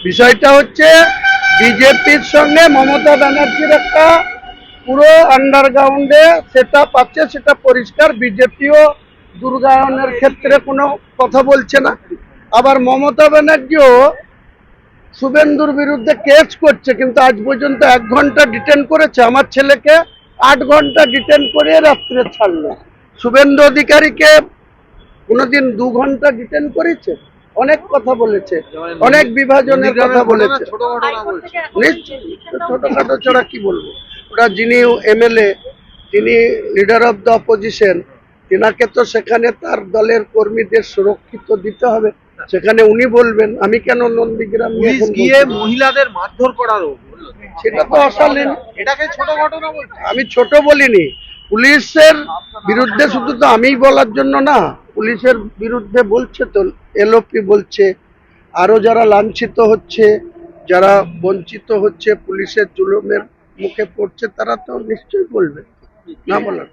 বিষয়টা হচ্ছে বিজেপির সঙ্গে মমতা ব্যানার্জির একটা পুরো আন্ডারগ্রাউন্ডে সেটআপ আছে, সেটা পরিষ্কার। বিজেপিও দুর্গায়নের ক্ষেত্রে কোনো কথা বলছে না। আবার মমতা ব্যানার্জিও শুভেন্দুর বিরুদ্ধে কেস করছে, কিন্তু আজ পর্যন্ত 1 ঘন্টা ডিটেন করেছে। আমার ছেলেকে 8 ঘন্টা ডিটেন করে রাত্রে ছাড়লো। শুভেন্দু অধিকারীকে কোনোদিন 2 ঘন্টা ডিটেন করেছে? অনেক কথা বলেছে, অনেক বিভাজনের কথা বলেছে। ছোটখাটো ছাড়া কি বলবো? ওটা যিনি এমএলএ, তিনি লিডার অফ দ্য অপোজিশন, তিনাকে তো সেখানে তার দলের কর্মীদের সুরক্ষিত দিতে হবে, সেখানে উনি বলবেন। আমি কেন নন্দীগ্রাম গিয়ে মহিলাদের মারধর করারও সেটা তো অশালীন। এটাকে ছোট ঘটনা বলছি। আমি ছোট বলিনি। পুলিশের বিরুদ্ধে শুধু তো আমিই বলার জন্য না, পুলিশের বিরুদ্ধে বলছে তো এলওপি বলছে, আরো যারা লাঞ্ছিত হচ্ছে, যারা বঞ্চিত হচ্ছে, পুলিশের জুলুমের মুখে পড়ছে, তারা তো নিশ্চয়ই বলবে, না বলার।